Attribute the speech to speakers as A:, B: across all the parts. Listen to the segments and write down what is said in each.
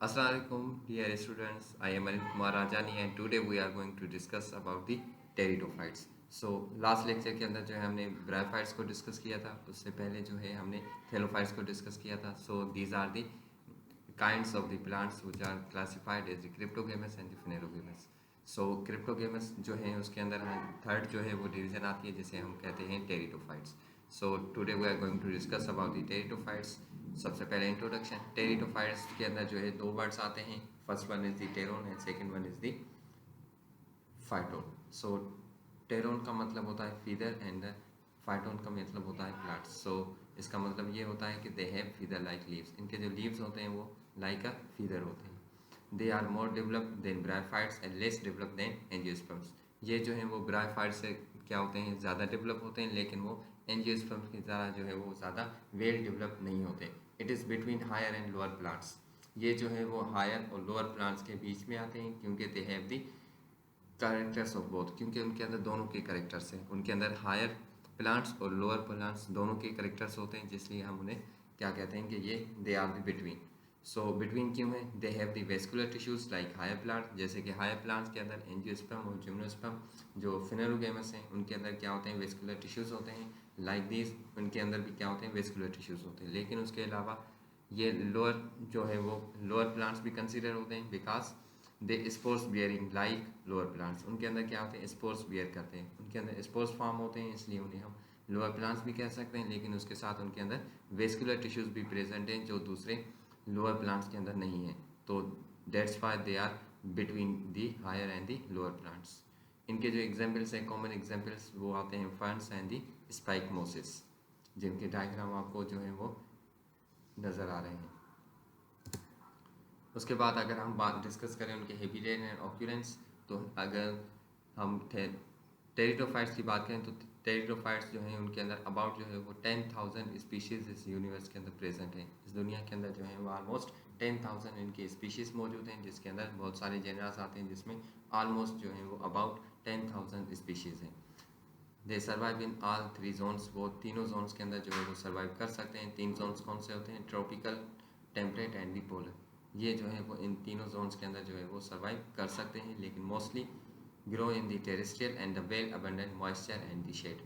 A: Assalamualaikum, dear students. I am Anil Kumar Rajani and today we are going to discuss about the pteridophytes. So last lecture के अंदर जो है हमने bryophytes को discuss किया था. उससे पहले जो है हमने थेलोफाइट्स को डिस्कस किया था. So these are the kinds of the plants which are classified as the cryptogams and the phanerogams. So cryptogams जो है उसके अंदर थर्ड जो है वो डिवीजन आती है जिसे हम कहते हैं pteridophytes. So today we are going to discuss about the pteridophytes. सबसे पहले इंट्रोडक्शन. टेरिडोफाइट्स के अंदर जो है दो वर्ड्स आते हैं. First one is the pteron and second one is the phyton. So pteron का मतलब होता है फीदर एंड फाइटोन का मतलब होता है प्लांट्स. सो इसका मतलब ये होता है कि they have feather like leaves. इनके जो लीव्स होते हैं वो लाइक अ फीदर होते हैं. They are more developed than bryophytes and less developed than angiosperms. ये जो है वो ब्रायोफाइट से क्या होते हैं, ज़्यादा डेवलप होते हैं, लेकिन वो एंजियोस्पर्म्स की तरह जो है वो ज़्यादा वेल डेवलप नहीं होते. It is between higher and lower plants. ये जो है वो हायर और लोअर प्लांट्स के बीच में आते हैं क्योंकि they have the characters of both. क्योंकि उनके अंदर दोनों के कैरेक्टर्स हैं. उनके अंदर हायर प्लांट्स और लोअर प्लांट्स दोनों के कैरेक्टर्स होते हैं, जिसलिए हम उन्हें क्या कहते हैं कि ये they are the between. So between क्यों है? They have the vascular tissues like higher plant. जैसे कि हायर प्लांट्स के अंदर एंजियोस्पर्म और जिम्नोस्पर्म. जो फेनेरोगेमस हैं उनके अंदर क्या होते हैं, वेस्कुलर टिश्यूज होते हैं. लाइक दिस उनके अंदर भी क्या होते हैं, वेस्कुलर टिश्यूज होते हैं. लेकिन उसके अलावा ये लोअर जो है वो लोअर प्लांट्स भी कंसिडर होते हैं because they spores bearing like lower plants. उनके अंदर क्या होते हैं, स्पोर्स बियर करते हैं. उनके अंदर स्पोर्स फॉर्म होते हैं, इसलिए उन्हें हम लोअर प्लांट्स भी कह सकते हैं. लेकिन उसके साथ उनके अंदर वेस्कुलर टिश्यूज भी प्रेजेंट हैं जो दूसरे लोअर प्लांट्स के अंदर नहीं है. तो that's why they are between the higher and the lower plants. इनके जो एग्जाम्पल्स हैं, कॉमन एग्जाम्पल्स वो आते हैं फर्न्स एंड दी स्पाइकमोसिस, जिनके डायग्राम आपको जो है वो नज़र आ रहे हैं. उसके बाद अगर हम बात डिस्कस करें उनके हैबिटेट एंड ऑक्यूरेंस, तो अगर हम टेरिडोफाइट्स की बात करें तो टेरिडोफाइट्स जो हैं उनके अंदर अबाउट जो है वो 10,000 स्पीशीज़ इस यूनिवर्स के अंदर प्रेजेंट हैं. इस दुनिया के अंदर जो है वो ऑलमोस्ट 10,000 इनकी स्पीशीज़ मौजूद हैं, जिसके अंदर बहुत सारे जेनरास आते हैं, जिसमें ऑलमोस्ट जो है वो अबाउट 10,000 स्पीशीज़ हैं. दे survive in all three Jones. वो तीनों जोन्स के अंदर जो है वो सर्वाइव कर सकते हैं. तीन जोन्स कौन से होते हैं? Tropical, temperate and the polar. ये जो है वो इन तीनों जोन्स के अंदर जो है वो सर्वाइव कर सकते हैं, लेकिन mostly grow in the terrestrial and the well abundant moisture and the shade.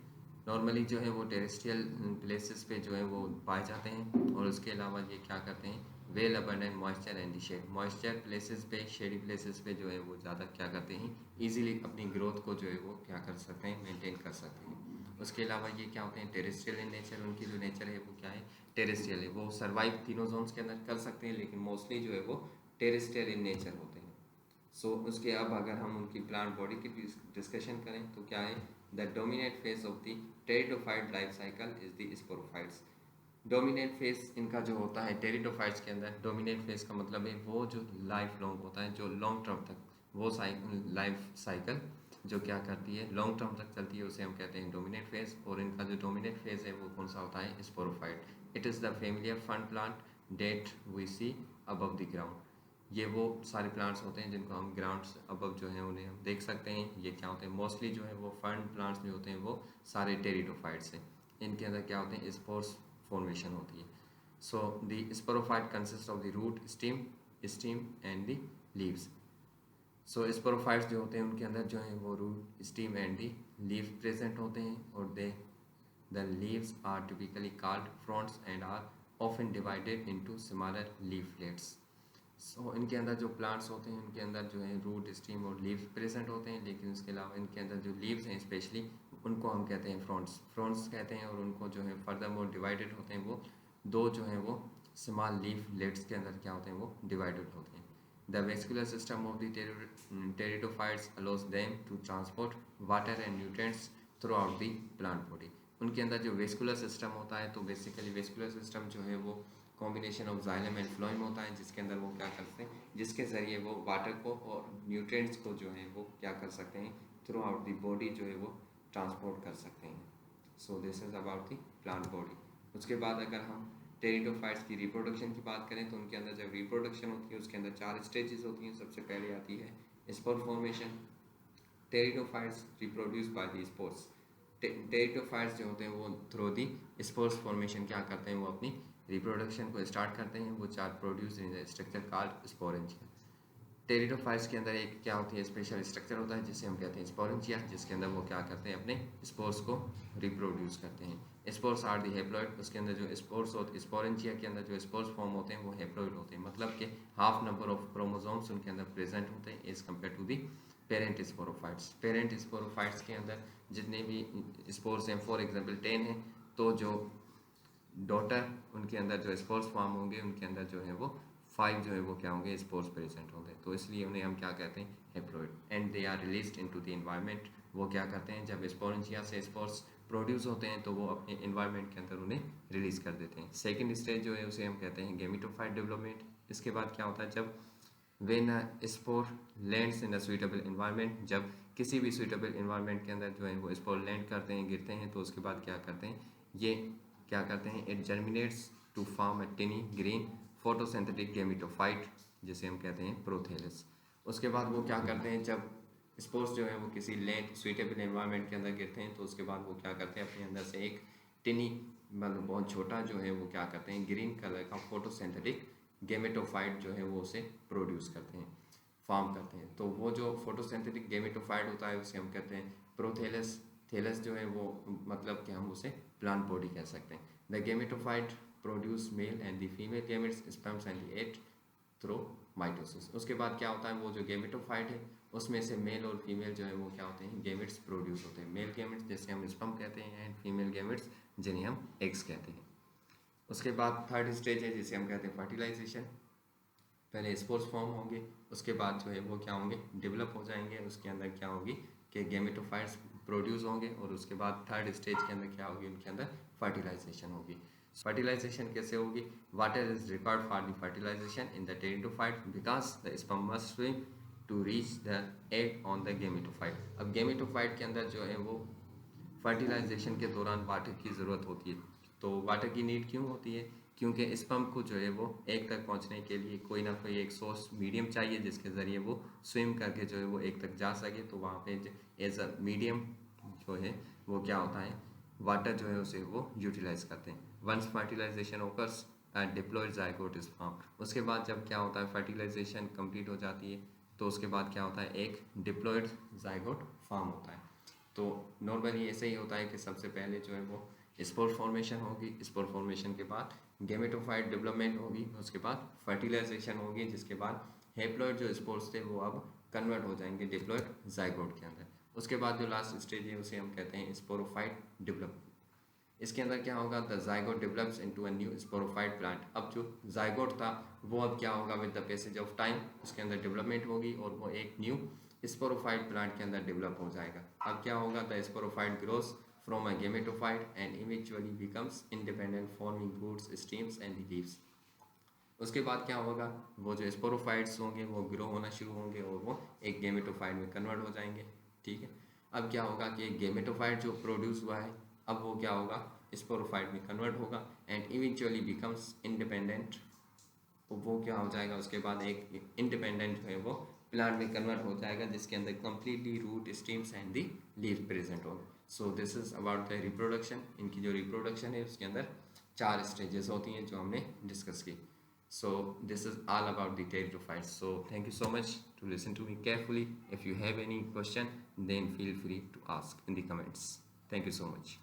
A: Normally जो है वो टेरेस्ट्रियल प्लेसेस पे जो है वो पाए जाते हैं, और उसके अलावा ये क्या करते हैं, well abundant moisture and the shade. Moisture places पे, शेडी प्लेसेस पे जो है वो ज़्यादा क्या करते हैं, ईजिली अपनी ग्रोथ को जो है वो क्या कर सकते हैं, मेंटेन कर सकते हैं. उसके अलावा ये क्या होते हैं, टेरेस्ट्रियल इन नेचर. उनकी जो नेचर है वो क्या है, टेरेस्ट्रियल है. वो सर्वाइव तीनों जोन्स के अंदर कर सकते हैं, लेकिन मोस्टली जो है वो टेरेस्ट्रियल इन नेचर होते हैं. सो उसके अब अगर हम उनकी प्लांट बॉडी की डिस्कशन करें तो क्या है, the dominate phase of the pteridophyte life cycle is the sporophytes. Dominate phase इनका जो होता है टेरिडोफाइट्स के अंदर, डोमिनेट फेज का मतलब है वो जो लाइफ लॉन्ग होता है, जो लॉन्ग टर्म तक वो लाइफ साइकिल जो क्या करती है, लॉन्ग टर्म तक चलती है, उसे हम कहते हैं डोमिनेट फेज. और इनका जो डोमिनेट फेज है वो कौन सा होता है, sporophyte. It is the familiar फंड plant that we see above the ground. ये वो सारे प्लांट्स होते हैं जिनको हम ग्राउंड अबव जो है उन्हें हम देख सकते हैं. ये क्या होते हैं, मोस्टली जो है वो फंड प्लांट्स जो होते हैं वो सारे टेरिडोफाइट्स हैं. इनके अंदर क्या होते हैं, स्पोर्स फॉर्मेशन होती है. So the sporophyte consist of the root, stem and the leaves. So sporophytes जो होते हैं उनके अंदर जो है वो root, stem and the leaves present होते हैं. और the leaves are typically called fronds and are often divided into smaller leaflets. So इनके अंदर जो प्लांट्स होते हैं उनके अंदर जो है रूट, स्टीम और लीव्स प्रेजेंट होते हैं, लेकिन उसके अलावा इनके अंदर जो लीव्स हैं स्पेशली उनको हम कहते हैं फ्रॉन्ट्स कहते हैं. और उनको जो है फर्दर मोर डिवाइडेड होते हैं, वो दो जो है वो स्मॉल लीफलेट्स के अंदर क्या होते हैं, वो डिवाइडेड होते हैं. The vascular system of the pteridophytes allows them to transport water and nutrients throughout the plant body. उनके अंदर जो वेस्कुलर सिस्टम होता है, तो बेसिकली वेस्कुलर सिस्टम जो है वो combination of xylem and phloem होता है, जिसके अंदर वो क्या करते हैं, जिसके ज़रिए वो वाटर को और न्यूट्रिएंट्स को जो है वो क्या कर सकते हैं, थ्रू आउट द बॉडी जो है वो ट्रांसपोर्ट कर सकते हैं. So this is about the plant body. उसके बाद अगर हम टेरिडोफाइट्स की रिप्रोडक्शन की बात करें तो उनके अंदर जब रिप्रोडक्शन होती है उसके अंदर 4 स्टेजेस होती हैं. सबसे पहले आती है spore formation. Pteridophytes reproduce by the spores. Pteridophytes जो होते हैं वो थ्रू दी स्पोर्स फॉर्मेशन क्या करते हैं, वो अपनी रिप्रोडक्शन को स्टार्ट करते हैं वो चार produce in the structure called sporangia. Pteridophytes के अंदर एक क्या होती है स्पेशल स्ट्रक्चर होता है जिसे हम कहते हैं स्पोरेंजिया, जिसके अंदर वो क्या करते हैं अपने स्पोर्स को रिप्रोड्यूस करते हैं। स्पोर्स आर दी हेप्लॉइड, उसके अंदर जो स्पोर्स होते स्पोरेंजिया के अंदर जो स्पोर्स फॉर्म होते हैं वो हेप्लॉइड होते हैं, मतलब कि हाफ नंबर ऑफ क्रोमोसोम्स उनके अंदर प्रेजेंट होते हैं as compared to the parent sporophytes. Parent sporophytes के अंदर जितने भी स्पोर्स हैं फॉर एग्जाम्पल 10 हैं, तो जो डॉटर उनके अंदर जो स्पोर्स फॉर्म होंगे उनके अंदर जो है वो 5 जो है वो क्या होंगे स्पोर्स प्रेजेंट होंगे, तो इसलिए उन्हें हम क्या कहते हैं haploid. And they are released into the environment, वो क्या करते हैं जब स्पोरेंजिया से स्पोर्स प्रोड्यूस होते हैं तो वो अपने एनवायरनमेंट के अंदर उन्हें रिलीज कर देते हैं। सेकेंड स्टेज जो है उसे हम कहते हैं गेमेटोफाइट डेवलपमेंट। इसके बाद क्या होता है जब when spore lands in a suitable environment, जब किसी भी सुइटेबल एनवायरनमेंट के अंदर जो है वो स्पोर लैंड करते हैं गिरते हैं, तो उसके बाद क्या करते हैं ये क्या करते हैं it germinates to form a tiny green photosynthetic gametophyte जिसे हम कहते हैं प्रोथेलस। उसके बाद वो क्या करते हैं जब स्पोर्स जो है वो किसी लैंड सुइटेबल एनवायरनमेंट के अंदर गिरते हैं तो उसके बाद वो क्या करते हैं अपने अंदर से एक टिनी मतलब बहुत छोटा जो है वो क्या करते हैं ग्रीन कलर का फोटोसिंथेटिक गेमेटोफाइट जो है वो उसे प्रोड्यूस करते हैं फॉर्म करते हैं। तो वो जो फोटोसिंथेटिक गेमेटोफाइट होता है उसे हम कहते हैं प्रोथेलस। थेलस जो है वो मतलब कि हम उसे प्लांट बॉडी कह सकते हैं। The gametophyte produce male and the female gametes sperms and the egg through mitosis. उसके बाद क्या होता है वो जो गेमेटोफाइट है उसमें से मेल और फीमेल जो है वो क्या होते हैं गेमेट्स प्रोड्यूस होते हैं। मेल गेमेट्स जैसे हम स्पर्म कहते हैं एंड फीमेल गेमेट्स जिन्हें हम एग्स कहते हैं। उसके बाद थर्ड स्टेज है जिसे हम कहते हैं फर्टिलाइजेशन। पहले स्पोर्स फॉर्म होंगे, उसके बाद जो है वो क्या होंगे डेवलप हो जाएंगे, उसके अंदर क्या होगी कि गेमेटोफाइट्स प्रोड्यूस होंगे और उसके बाद थर्ड स्टेज के अंदर क्या होगी उनके अंदर फर्टिलाइजेशन होगी। फर्टिलाइजेशन कैसे होगी? Water is required for the fertilisation in the pteridophyte because the sperm must swim to reach the egg on the gametophyte. अब गेमेटोफाइट के अंदर जो है वो फर्टिलाइजेशन के दौरान वाटर की ज़रूरत होती है। तो वाटर की नीड क्यों होती है? क्योंकि स्पर्म को जो है वो एग तक पहुंचने के लिए कोई ना कोई एक सोर्स मीडियम चाहिए जिसके ज़रिए वो स्विम करके जो है वो एग तक जा सके। तो वहाँ पे एज अ मीडियम जो है वो क्या होता है वाटर जो है उसे वो यूटिलाइज करते हैं। Once fertilisation occurs diploid zygote is form. उसके बाद जब क्या होता है फर्टिलाइजेशन कंप्लीट हो जाती है तो उसके बाद क्या होता है एक डिप्लॉयड जाइगोट फॉर्म होता है। तो नॉर्मली ऐसे ही होता है कि सबसे पहले जो है वो स्पोर फॉर्मेशन होगी, स्पोर फॉर्मेशन के बाद गेमेटोफाइट डेवलपमेंट होगी, उसके बाद फर्टिलाइजेशन होगी, जिसके बाद हेप्लॉइड जो स्पोर्स थे वो अब कन्वर्ट हो जाएंगे डिप्लॉयड जाइगोट के अंदर। उसके बाद जो लास्ट स्टेज है उसे हम कहते हैं स्पोरोफाइट डेवलप। इसके अंदर क्या होगा the zygote develops into a new sporophyte plant. अब जो जाइगोट था वो अब क्या होगा with the passage of time उसके अंदर डेवलपमेंट होगी और वो एक न्यू स्पोरोफाइट प्लांट के अंदर डेवलप हो जाएगा। अब क्या होगा the sporophyte grows from a gametophyte and eventually becomes independent forming roots, stems and leaves। उसके बाद क्या होगा वो जो स्पोरोफाइट्स होंगे वो ग्रो होना शुरू होंगे और वो एक गेमेटोफाइट में कन्वर्ट हो जाएंगे। ठीक है, अब क्या होगा कि गेमेटोफाइट जो प्रोड्यूस हुआ है अब वो क्या होगा स्पोरोफाइट में कन्वर्ट होगा एंड इवेंचुअली बिकम्स इंडिपेंडेंट। वो क्या हो जाएगा उसके बाद एक इंडिपेंडेंट जो है वो प्लांट में कन्वर्ट हो जाएगा जिसके अंदर completely root stems and the leave present होंगे। So this is about the reproduction. इनकी जो रिप्रोडक्शन है उसके अंदर 4 स्टेजेस होती हैं जो हमने डिस्कस की। So this is all about the pteridophytes. So thank you so much to listen to me carefully. If you have any question then feel free to ask in the comments. Thank you so much.